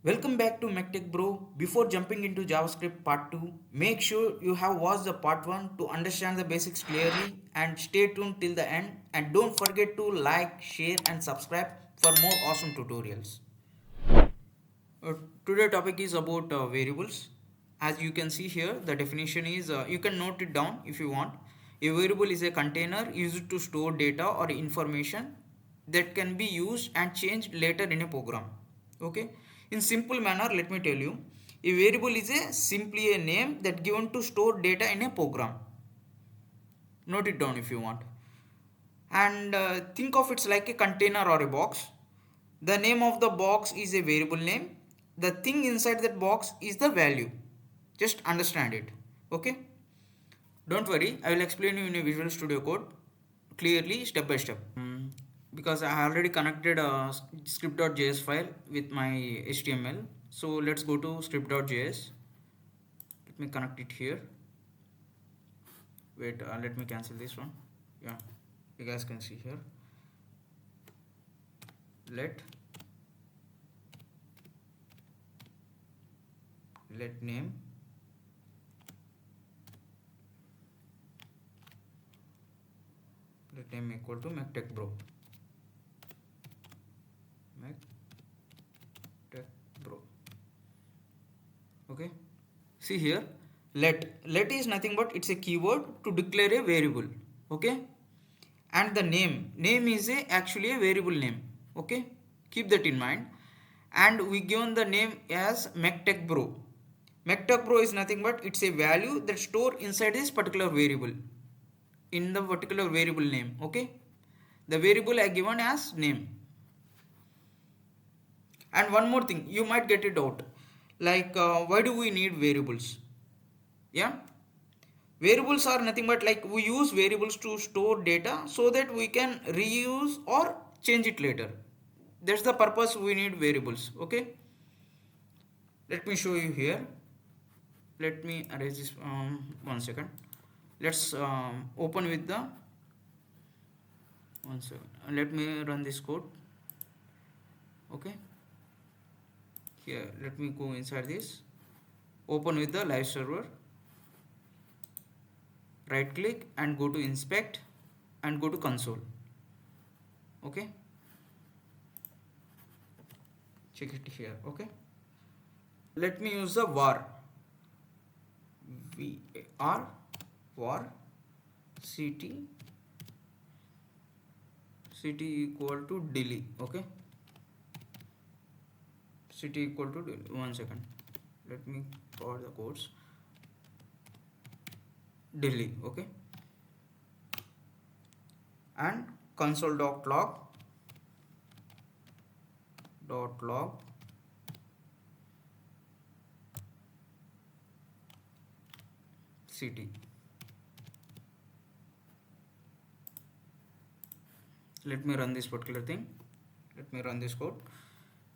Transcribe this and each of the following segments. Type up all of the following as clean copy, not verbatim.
Welcome back to Mech Tech Bro. Before jumping into JavaScript part 2, make sure you have watched the part 1 to understand the basics clearly and stay tuned till the end, and don't forget to like, share and subscribe for more awesome tutorials. Today topic is about variables. As you can see here, the definition is you can note it down if you want. A variable is a container used to store data or information that can be used and changed later in a program. Okay, in simple manner, let me tell you, a variable is a simply a name that given to store data in a program. Note it down if you want. And think of it like a container or a box. The name of the box is a variable name. The thing inside that box is the value. Just understand it. Okay, don't worry, I will explain you in a Visual Studio Code clearly step by step. Because I already connected a script.js file with my HTML, so let's go to script.js. Let me connect it here. Wait, let me cancel this one. Yeah, you guys can see here. Let name equal to Mech Tech Bro. Mech Tech Bro. Okay, see here, let is nothing but it's a keyword to declare a variable. Okay, and the name is actually a variable name. Okay, keep that in mind. And we given the name as Mech Tech Bro. Mech Tech Bro is nothing but it's a value that store inside this particular variable, in the particular variable name. Okay, the variable I given as name. And one more thing, you might get it out, like why do we need variables? Yeah, variables are nothing but like we use variables to store data so that we can reuse or change it later. That's the purpose we need variables. Okay, let me show you here. Let me erase this. 1 second. Let's open with the 1 second. Let me run this code. Okay, here let me go inside this. Open with the live server. Right click and go to inspect and go to console. Okay, check it here. Okay, let me use the var var ct equal to delete. Okay, ct equal to delete. 1 second, let me cover the codes. Delete. Okay, and console.log ct. Let me run this particular thing. Let me run this code.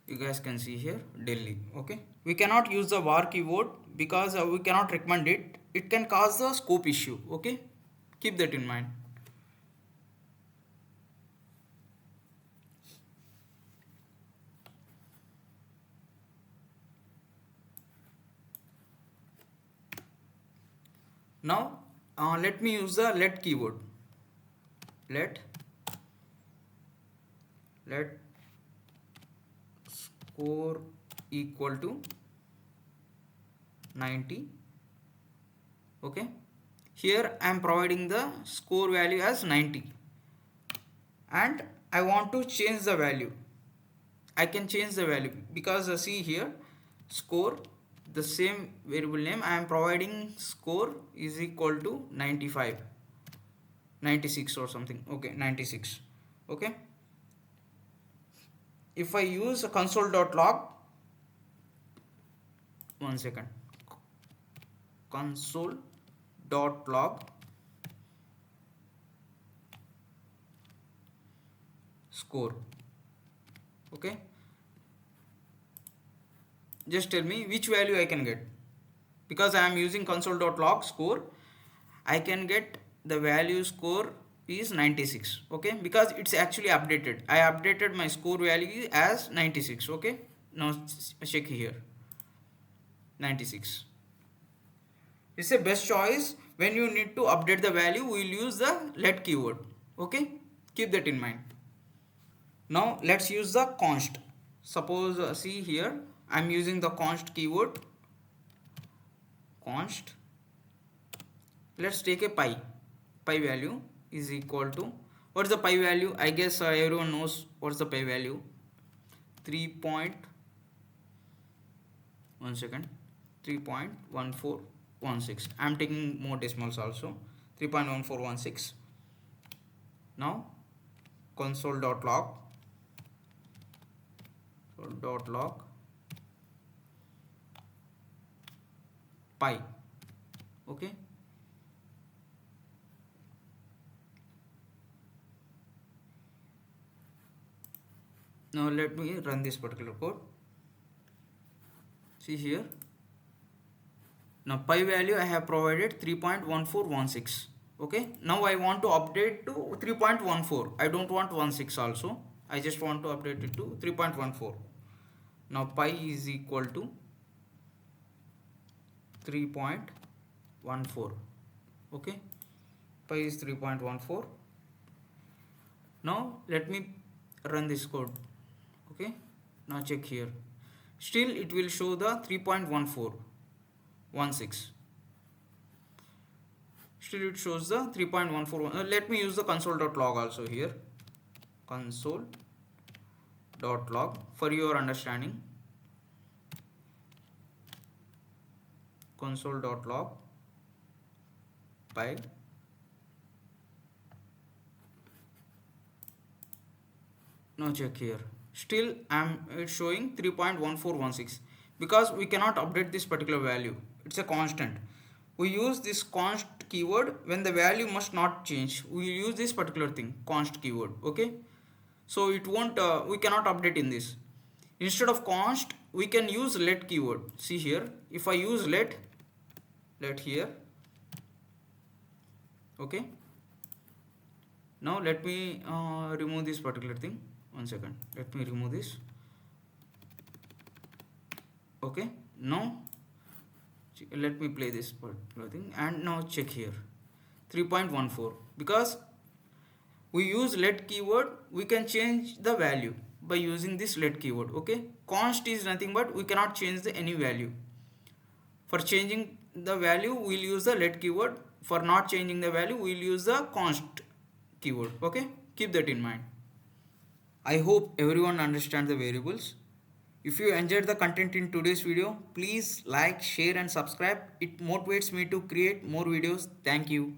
You guys can see here Delhi. Okay, we cannot use the var keyword because we cannot recommend it. It can cause the scope issue. Okay, keep that in mind. Now let me use the let keyword. Let score equal to 90. Okay, here I am providing the score value as 90 and I want to change the value. I can change the value because see here, score, the same variable name I am providing, score is equal to 95, 96 or something. Okay, 96. Okay, if I use a console.log, 1 second, console.log score. Okay, just tell me which value I can get. Because I am using console.log score, I can get the value score is 96. Okay, because it's actually updated. I updated my score value as 96. Okay, Now check here, 96. It's a best choice. When you need to update the value, we will use the let keyword. Okay, keep that in mind. Now let's use the const. Suppose see here, I'm using the const keyword. Const, let's take a pi value is equal to, what's the pi value? I guess everyone knows what's the pi value. 3 point, 1 second, 3.1416. I'm taking more decimals also. 3.1416. Now console.log pi. Okay, now let me run this particular code. See here, now pi value I have provided 3.1416. okay, now I want to update to 3.14. I don't want 16 also, I just want to update it to 3.14. now pi is equal to 3.14. okay, pi is 3.14. now let me run this code. Okay, now check here, still it will show the 3.1416. still it shows the 3.14. Let me use the console.log also here, console.log for your understanding. Console.log pi. Now check here, still it's showing 3.1416 because we cannot update this particular value. It's a constant. We use this const keyword when the value must not change. We use this particular thing, const keyword. Okay, so it won't we cannot update in this. Instead of const, we can use let keyword. See here, if I use let here. Okay, now let me remove this particular thing. 1 second, let me remove this. Okay, now let me play this particular thing, and now check here, 3.14. because we use let keyword, we can change the value by using this let keyword. Okay, const is nothing but we cannot change any value. For changing the value, we'll use the let keyword. For not changing the value, we'll use the const keyword. Okay, keep that in mind. I hope everyone understands the variables. If you enjoyed the content in today's video, please like, share and subscribe. It motivates me to create more videos. Thank you.